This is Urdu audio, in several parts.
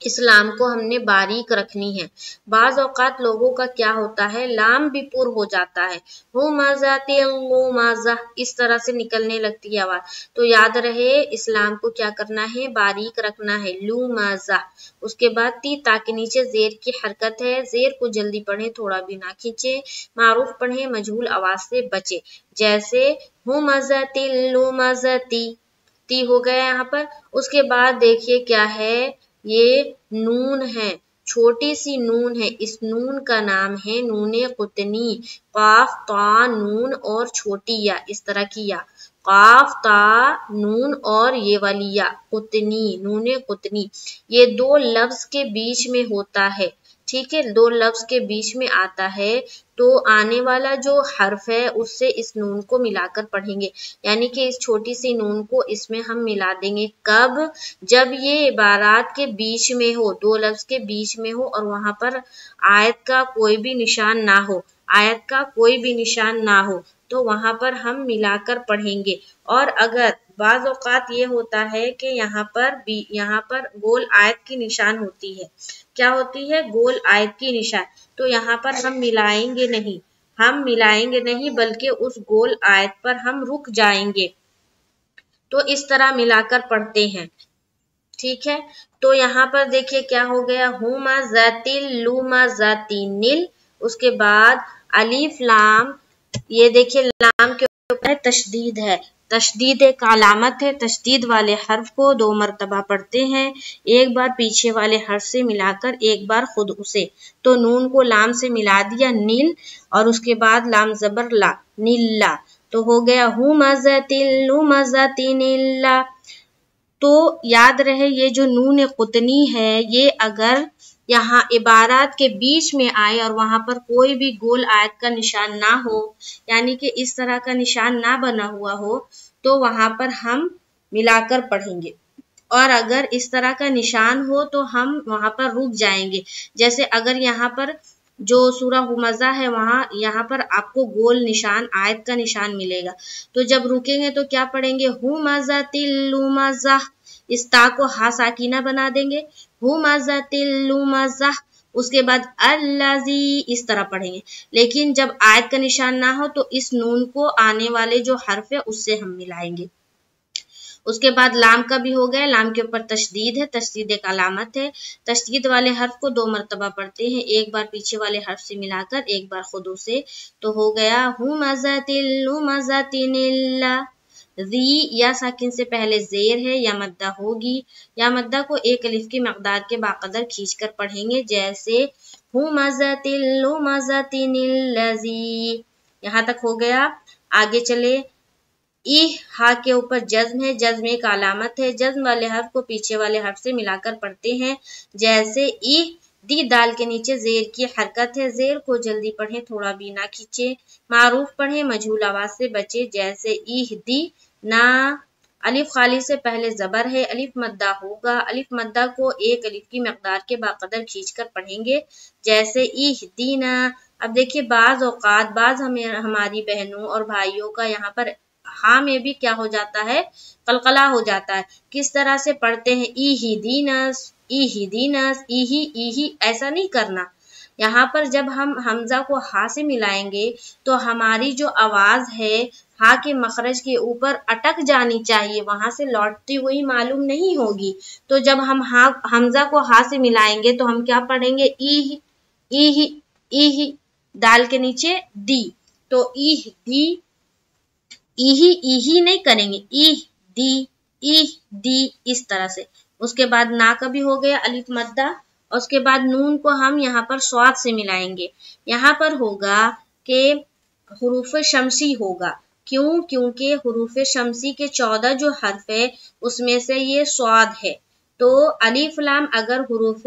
اس لام کو ہم نے باریک رکھنی ہے۔ بعض اوقات لوگوں کا کیا ہوتا ہے، لام بھی پر ہو جاتا ہے، اس طرح سے نکلنے لگتی ہے آواز۔ تو یاد رہے اس لام کو کیا کرنا ہے، باریک رکھنا ہے، لومازہ۔ اس کے بعد تی تاکہ نیچے زیر کی حرکت ہے، زیر کو جلدی پڑھیں، تھوڑا بھی نہ کھینچے، معروف پڑھیں، مجہول آواز سے بچے، جیسے ہومزتی لومزتی، تی ہو گیا یہاں پر۔ اس کے بعد دیکھیے کیا ہے، یہ نون ہے، چھوٹی سی نون ہے، اس نون کا نام ہے نون قطنی، قاف تا نون اور چھوٹی یا، اس طرح کی یا، قاف تا نون اور یہ والی یا، قطنی، نون قطنی، یہ دو لفظ کے بیچ میں ہوتا ہے، ٹھیک ہے، دو لفظ کے بیچ میں آتا ہے، تو آنے والا جو حرف ہے اس سے اس نون کو ملا کر پڑھیں گے، یعنی کہ اس چھوٹی سی نون کو اس میں ہم ملا دیں گے، کب، جب یہ عبارات کے بیچ میں ہو، دو لفظ کے بیچ میں ہو اور وہاں پر آیت کا کوئی بھی نشان نہ ہو، آیت کا کوئی بھی نشان نہ ہو، تو وہاں پر ہم ملا کر پڑھیں گے۔ اور اگر بعض اوقات یہ ہوتا ہے کہ یہاں پر گول آیت کی نشان ہوتی ہے، کیا ہوتی ہے، گول آیت کی نشان، تو یہاں پر ہم ملائیں گے نہیں، بلکہ اس گول آیت پر ہم رک جائیں گے، تو اس طرح ملا کر پڑھتے ہیں، ٹھیک ہے۔ تو یہاں پر دیکھیے کیا ہو گیا، ہومزتی لومزتی نل، اس کے بعد الف لام، یہ دیکھیے لام کے اوپر تشدید ہے، تشدید ایک علامت ہے، تشدید والے حرف کو 2 مرتبہ پڑھتے ہیں، ایک بار پیچھے والے حرف سے ملا کر، ایک بار خود اسے، تو نون کو لام سے ملا دیا نیل، اور اس کے بعد لام زبر لا، نیلا، تو ہو گیا ہومزتی لومزتی نیلا۔ تو یاد رہے یہ جو نون قطنی ہے، یہ اگر یہاں عبارات کے بیچ میں آئے اور وہاں پر کوئی بھی گول آیت کا نشان نہ ہو، یعنی کہ اس طرح کا نشان نہ بنا ہوا ہو، تو وہاں پر ہم ملا کر پڑھیں گے، اور اگر اس طرح کا نشان ہو تو ہم وہاں پر رک جائیں گے، جیسے اگر یہاں پر جو سورہ ہمزہ ہے یہاں پر آپ کو گول نشان، آیت کا نشان ملے گا، تو جب رکیں گے تو کیا پڑھیں گے، ہومزتی لومزہ، اس تا کو ہا ساکینہ بنا دیں گے، ہومزتی لومزہ، اس کے بعد الذی، اس طرح پڑھیں گے، لیکن جب آیت کا نشان نہ ہو تو اس نون کو آنے والے جو حرف ہے اس سے ہم ملائیں گے۔ اس کے بعد لام کا بھی ہو گیا، لام کے اوپر تشدید ہے، تشدید ایک علامت ہے، تشدید والے حرف کو 2 مرتبہ پڑھتے ہیں، ایک بار پیچھے والے حرف سے ملا کر، ایک بار خود اسے، تو ہو گیا ہومزتی لومزتی نیلا، ذی یا ساکن سے پہلے زیر ہے، یا مدہ ہوگی، یا مدہ کو ایک الف کی مقدار کے باقدر کھینچ کر پڑھیں گے، جیسے ہومزتی لومزتی نیلذی، یہاں تک ہو گیا۔ آگے چلے، ہا کے اوپر جزم ہے، جزم ایک علامت ہے، جزم والے حرف کو پیچھے والے حرف سے ملا کر پڑھتے ہیں، جیسے دی، دال کے نیچے زیر کی حرکت ہے، زیر کو جلدی پڑھیں، تھوڑا بھی نہ کھینچے، معروف پڑھیں، مجہول آواز سے بچے، جیسے دی نا، الف خالی سے پہلے زبر ہے، الف مدہ ہوگا، الف مدہ کو ایک الف کی مقدار کے باقدر کھینچ کر پڑھیں گے، جیسے دینا۔ اب دیکھیے بعض اوقات ہماری بہنوں اور بھائیوں کا یہاں پر ہاں میں بھی کیا ہو جاتا ہے، قلقلہ ہو جاتا ہے، کس طرح سے پڑھتے ہیں، دینس، دینس، ایسا نہیں کرنا، یہاں پر جب ہم حمزہ کو ہا سے ملائیں گے تو ہماری جو آواز ہے ہا کے مخرج کے اوپر اٹک جانی چاہیے، وہاں سے لوٹتی ہوئی معلوم نہیں ہوگی، تو جب ہم حمزہ کو ہا سے ملائیں گے تو ہم کیا پڑھیں گے، دال کے نیچے دی، تو دی، نہیں کریں گے، دی، اس طرح سے۔ اس کے بعد نا کا بھی ہو گیا الف مدہ، اور اس کے بعد نون کو ہم یہاں پر صاد سے ملائیں گے، یہاں پر ہوگا کہ حروف شمسی ہوگا، کیونکہ حروف شمسی کے 14 جو حرف ہے اس میں سے یہ صاد ہے، تو الف لام اگر حروف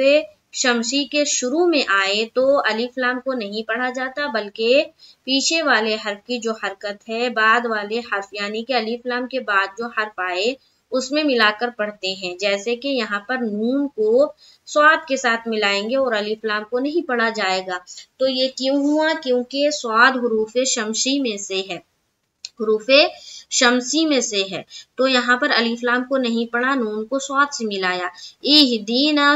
شمسی کے شروع میں آئے تو الف لام کو نہیں پڑھا جاتا، بلکہ پیچھے والے حرف کی جو حرکت ہے، بعد والے حرف، یعنی کہ الف لام کے بعد جو حرف آئے اس میں ملا کر پڑھتے ہیں، جیسے کہ یہاں پر نون کو صاد کے ساتھ ملائیں گے اور الف لام کو نہیں پڑھا جائے گا، تو یہ کیوں ہوا، کیونکہ صاد حروف شمسی میں سے ہے، تو یہاں پر الف لام کو نہیں پڑھا، نون کو صاد سے ملایا، اہدینا،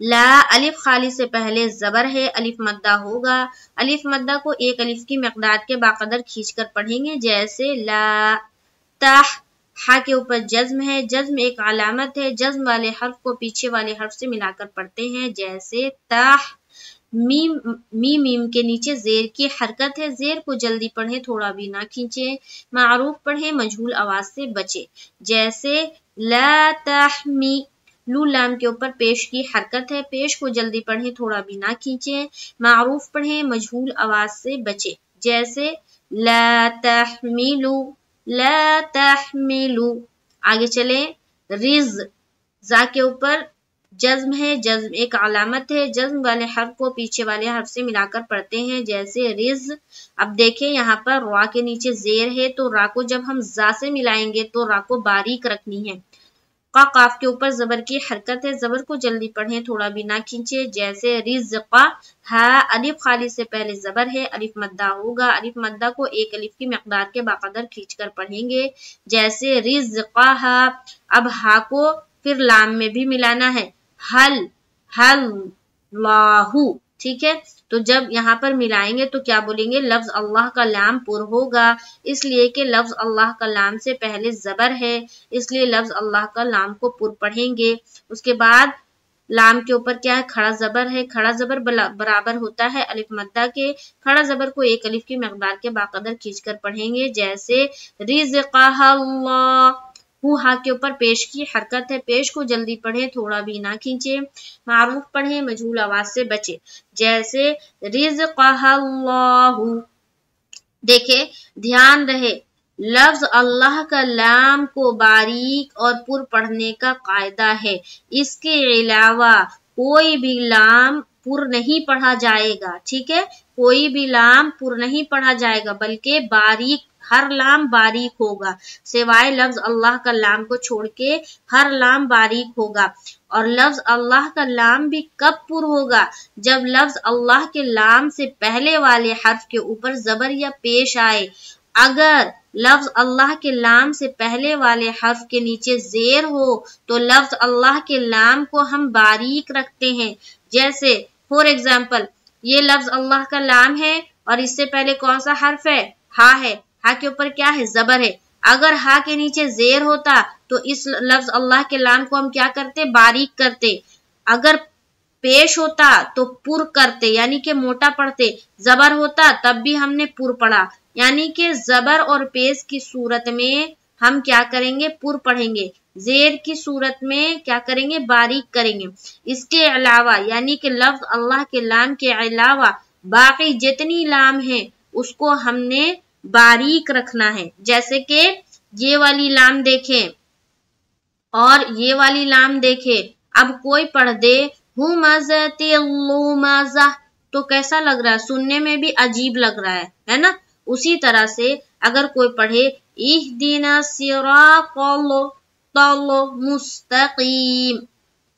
لا الف خالی سے پہلے زبر ہے، الف مدہ ہوگا، الف مدہ کو ایک الف کی مقدار کے باقدر کھینچ کر پڑھیں گے، جیسے لا تح، ہا کے اوپر جزم ہے، جزم ایک علامت ہے، جزم والے حرف کو پیچھے والے حرف سے ملا کر پڑھتے ہیں، جیسے تح، میم کے نیچے زیر کی حرکت ہے، زیر کو جلدی پڑھیں تھوڑا بھی نہ کھینچیں، معروف پڑھیں مجہول آواز سے بچے، جیسے لا تحمی، لو لام کے اوپر پیش کی حرکت ہے، پیش کو جلدی پڑھیں تھوڑا بھی نہ کھینچیں، معروف پڑھیں مجہول آواز سے بچے، جیسے لا تحملو، لا تحملو۔ آگے چلیں، رز، زا کے اوپر جزم ہے، جزم ایک علامت ہے، جزم والے حرف کو پیچھے والے حرف سے ملا کر پڑھتے ہیں، جیسے رز۔ اب دیکھیں یہاں پر را کے نیچے زیر ہے، تو را کو جب ہم زا سے ملائیں گے تو را کو باریک رکھنی ہے، قاف کے اوپر زبر کی حرکت ہے، زبر کو جلدی پڑھیں تھوڑا بھی نہ کھینچے، جیسے رزقا، ہا الف خالی سے پہلے زبر ہے، الف مدہ ہوگا، الف مدہ کو ایک الف کی مقدار کے باقدر کھینچ کر پڑھیں گے، جیسے رزقا ہا۔ اب ہا کو پھر لام میں بھی ملانا ہے، حل حل لاہو، ٹھیک ہے، تو جب یہاں پر ملائیں گے تو کیا بولیں گے، لفظ اللہ کا لام پر ہوگا، اس لیے کہ لفظ اللہ کا لام سے پہلے زبر ہے، اس لیے لفظ اللہ کا لام کو پر پڑھیں گے، اس کے بعد لام کے اوپر کیا ہے، کھڑا زبر ہے، کھڑا زبر برابر ہوتا ہے الف مدہ کے، کھڑا زبر کو ایک الف کی مقدار کے باقدر کھینچ کر پڑھیں گے، جیسے رزقہ اللہ، ہا کے اوپر پیش کی حرکت ہے، پیش کو جلدی پڑھیں تھوڑا بھی نہ کھینچے، معروف پڑھیں مجہول آواز سے بچے، جیسے رزقہ اللہ۔ دیکھیں دھیان رہے، لفظ اللہ کا لام کو باریک اور پر پڑھنے کا قاعدہ ہے، اس کے علاوہ کوئی بھی لام پر نہیں پڑھا جائے گا، ٹھیک ہے، کوئی بھی لام پر نہیں پڑھا جائے گا بلکہ باریک، ہر لام باریک ہوگا، سوائے لفظ اللہ کا لام کو چھوڑ کے ہر لام باریک ہوگا، اور لفظ اللہ کا لام بھی کب پر ہوگا، جب لفظ اللہ کے لام سے پہلے والے حرف کے اوپر زبر یا پیش آئے، اگر لفظ اللہ کے لام سے پہلے والے حرف کے نیچے زیر ہو تو لفظ اللہ کے لام کو ہم باریک رکھتے ہیں، جیسے فور ایگزامپل یہ لفظ اللہ کا لام ہے اور اس سے پہلے کون سا حرف ہے، ہا ہے، ہا کے اوپر کیا ہے، زبر ہے، اگر ہا کے نیچے زیر ہوتا تو اس لفظ اللہ کے لام کو ہم کیا کرتے، باریک کرتے، اگر پیش ہوتا تو پر کرتے یعنی کہ موٹا پڑھتے، زبر ہوتا تب بھی ہم نے پر پڑھا، یعنی کہ زبر اور پیش کی صورت میں ہم کیا کریں گے، پر پڑھیں گے، زیر کی صورت میں کیا کریں گے، باریک کریں گے، اس کے علاوہ یعنی کہ لفظ اللہ کے لام کے علاوہ باقی جتنی لام ہیں اس کو ہم نے باریک رکھنا ہے، جیسے کہ یہ والی لام دیکھیں اور یہ والی لام دیکھیں، اب کوئی پڑھ دے تو کیسا لگ رہا ہے، سننے میں بھی عجیب لگ رہا ہے نا، اسی طرح سے اگر کوئی پڑھے اہدنا الصراط المستقیم،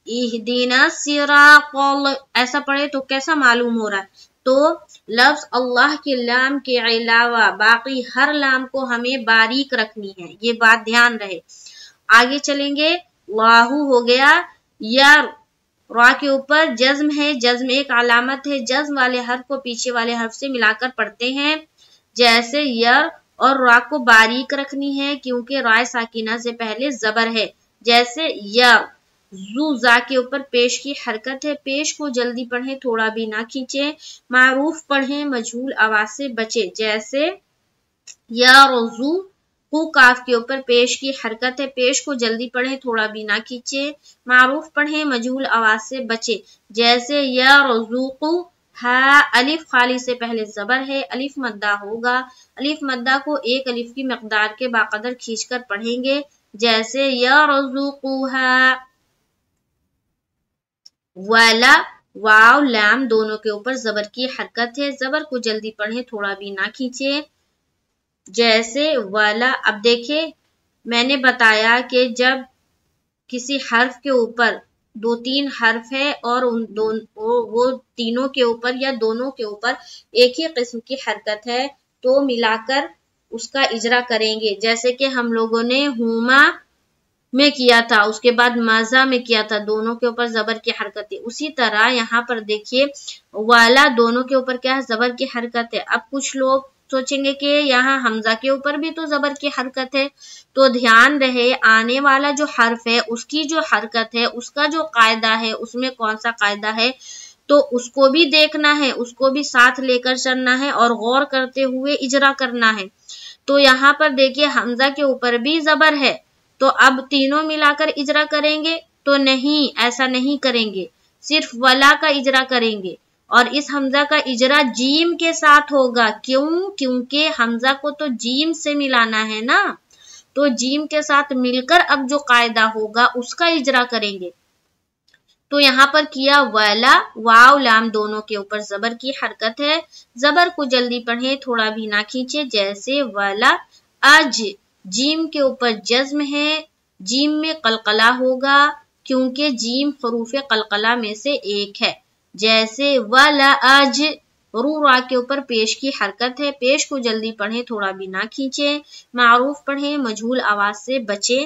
اہدنا الصراط، ایسا پڑھے تو کیسا معلوم ہو رہا ہے، تو لفظ اللہ کے لام کے علاوہ باقی ہر لام کو ہمیں باریک رکھنی ہے، یہ بات دھیان رہے۔ آگے چلیں گے، لاہو ہو گیا، یا را کے اوپر جزم ہے، جزم ایک علامت ہے، جزم والے حرف کو پیچھے والے حرف سے ملا کر پڑھتے ہیں، جیسے یر، اور را کو باریک رکھنی ہے کیونکہ رائے ساکنہ سے پہلے زبر ہے، جیسے یر، زو، زا کے اوپر پیش کی حرکت ہے، پیش کو جلدی پڑھیں تھوڑا بھی نہ کھینچیں، معروف پڑھیں مجہول آواز سے بچے، جیسے یارزو، کاف کے اوپر پیش کی حرکت ہے، پیش کو جلدی پڑھیں تھوڑا بھی نہ کھینچے، معروف پڑھیں مجہول آواز سے بچے، جیسے یرزقو، ہا الف خالی سے پہلے زبر ہے، الف مدہ ہوگا، الف مدہ کو ایک الف کی مقدار کے باقدر کھینچ کر پڑھیں گے، جیسے یرزقوہا۔ والا، واو لام دونوں کے اوپر زبر کی حرکت ہے، زبر کو جلدی پڑھیں تھوڑا بھی نہ کھینچے، جیسے والا۔ اب دیکھیں میں نے بتایا کہ جب کسی حرف کے اوپر دو تین حرف ہے اور وہ تینوں کے اوپر یا دونوں کے اوپر ایک ہی قسم کی حرکت ہے تو ملا کر اس کا اجرا کریں گے، جیسے کہ ہم لوگوں نے ہوما میں کیا تھا، اس کے بعد مزہ میں کیا تھا، دونوں کے اوپر زبر کی حرکت ہے۔ اسی طرح یہاں پر دیکھیے والا دونوں کے اوپر کیا ہے، زبر کی حرکت ہے۔ اب کچھ لوگ سوچیں گے کہ یہاں حمزہ کے اوپر بھی تو زبر کی حرکت ہے، تو دھیان رہے آنے والا جو حرف ہے اس کی جو حرکت ہے، اس کا جو قاعدہ ہے، اس میں کون سا قاعدہ ہے، تو اس کو بھی دیکھنا ہے، اس کو بھی ساتھ لے کر چلنا ہے اور غور کرتے ہوئے اجرا کرنا ہے۔ تو یہاں پر دیکھیے حمزہ کے اوپر بھی زبر ہے، تو اب تینوں ملا کر اجرا کریں گے تو نہیں، ایسا نہیں کریں گے، صرف ولا کا اجرا کریں گے، اور اس حمزہ کا اجرا جیم کے ساتھ ہوگا۔ کیوں؟ کیونکہ حمزہ کو تو جیم سے ملانا ہے نا، تو جیم کے ساتھ مل کر اب جو قاعدہ ہوگا اس کا اجرا کریں گے۔ تو یہاں پر کیا والا، واو لام دونوں کے اوپر زبر کی حرکت ہے، زبر کو جلدی پڑھیں، تھوڑا بھی نہ کھینچے، جیسے والا اج، جیم کے اوپر جزم ہے، جیم میں قلقلہ ہوگا کیونکہ جیم حروف قلقلہ میں سے ایک ہے، جیسے والا اج، رو را کے اوپر پیش کی حرکت ہے، پیش کو جلدی پڑھیں، تھوڑا بھی نہ کھینچیں، معروف پڑھیں، مجہول آواز سے بچیں،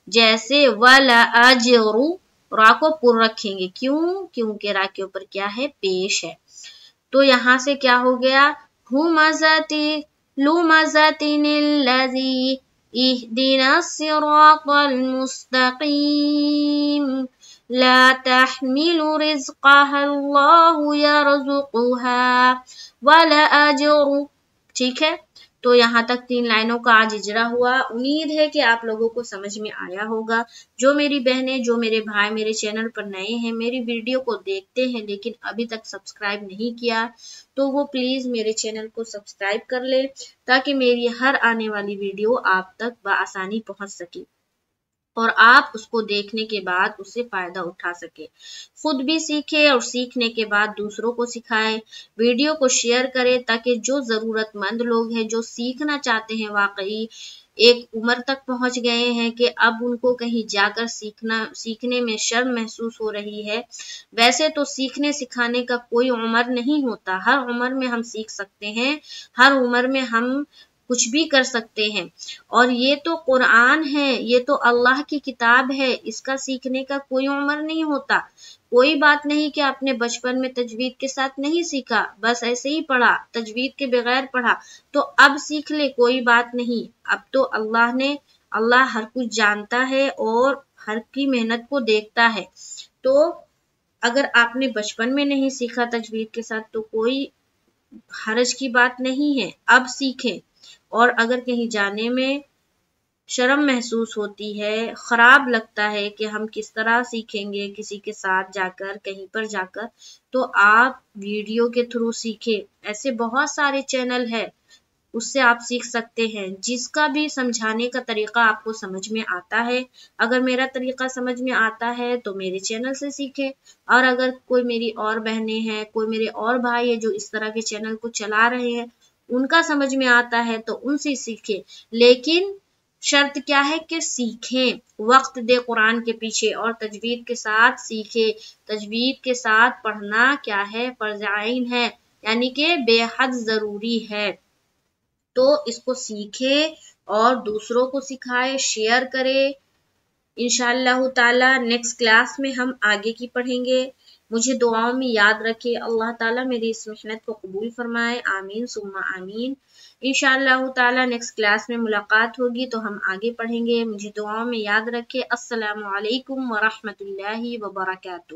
جیسے والا اجرو، را کو پر رکھیں گے، کیوں؟ کیونکہ را کے اوپر کیا ہے، پیش ہے۔ تو یہاں سے کیا ہو گیا، ہمزتی لمزتن الذی اہدنا الصراط المستقیم لا تحمل رزقها اللہ یرزقها ولا اجر، ٹھیک ہے؟ تو یہاں تک 3 لائنوں کا آج اجرا ہوا۔ امید ہے کہ آپ لوگوں کو سمجھ میں آیا ہوگا۔ جو میری بہنیں، جو میرے بھائی میرے چینل پر نئے ہیں، میری ویڈیو کو دیکھتے ہیں لیکن ابھی تک سبسکرائب نہیں کیا، تو وہ پلیز میرے چینل کو سبسکرائب کر لے تاکہ میری ہر آنے والی ویڈیو آپ تک بآسانی پہنچ سکے اور آپ اس کو دیکھنے کے بعد اس سے فائدہ اٹھا سکے، خود بھی سیکھے اور سیکھنے کے بعد دوسروں کو سکھائے۔ ویڈیو کو شیئر کرے تاکہ جو ضرورت مند لوگ ہیں، جو سیکھنا چاہتے ہیں، واقعی ایک عمر تک پہنچ گئے ہیں کہ اب ان کو کہیں جا کر سیکھنے میں شرم محسوس ہو رہی ہے۔ ویسے تو سیکھنے سکھانے کا کوئی عمر نہیں ہوتا، ہر عمر میں ہم سیکھ سکتے ہیں، ہر عمر میں ہم کچھ بھی کر سکتے ہیں، اور یہ تو قرآن ہے، یہ تو اللہ کی کتاب ہے، اس کا سیکھنے کا کوئی عمر نہیں ہوتا۔ کوئی بات نہیں کہ آپ نے بچپن میں تجوید کے ساتھ نہیں سیکھا، بس ایسے ہی پڑھا، تجوید کے بغیر پڑھا، تو اب سیکھ لے، کوئی بات نہیں۔ اب تو اللہ ہر کچھ جانتا ہے اور ہر کی محنت کو دیکھتا ہے، تو اگر آپ نے بچپن میں نہیں سیکھا تجوید کے ساتھ تو کوئی حرج کی بات نہیں ہے، اب سیکھیں۔ اور اگر کہیں جانے میں شرم محسوس ہوتی ہے، خراب لگتا ہے کہ ہم کس طرح سیکھیں گے کسی کے ساتھ جا کر، کہیں پر جا کر، تو آپ ویڈیو کے تھرو سیکھیں۔ ایسے بہت سارے چینل ہیں، اس سے آپ سیکھ سکتے ہیں، جس کا بھی سمجھانے کا طریقہ آپ کو سمجھ میں آتا ہے۔ اگر میرا طریقہ سمجھ میں آتا ہے تو میرے چینل سے سیکھیں، اور اگر کوئی میری اور بہنیں ہیں، کوئی میرے اور بھائی ہیں جو اس طرح کے چینل کو چلا رہے ہیں، ان کا سمجھ میں آتا ہے تو ان سے سیکھیں، لیکن شرط کیا ہے کہ سیکھیں، وقت دے قرآن کے پیچھے اور تجوید کے ساتھ سیکھیں۔ تجوید کے ساتھ پڑھنا کیا ہے، فرض عین ہے، یعنی کہ بے حد ضروری ہے۔ تو اس کو سیکھے اور دوسروں کو سکھائے، شیئر کرے۔ انشاءاللہ تعالی نیکسٹ کلاس میں ہم آگے کی پڑھیں گے۔ مجھے دعاؤں میں یاد رکھے، اللہ تعالیٰ میری اس محنت کو قبول فرمائے، آمین ثم آمین۔ انشاءاللہ تعالیٰ نیکسٹ کلاس میں ملاقات ہوگی تو ہم آگے پڑھیں گے۔ مجھے دعاؤں میں یاد رکھے۔ السلام علیکم ورحمۃ اللہ وبرکاتہ۔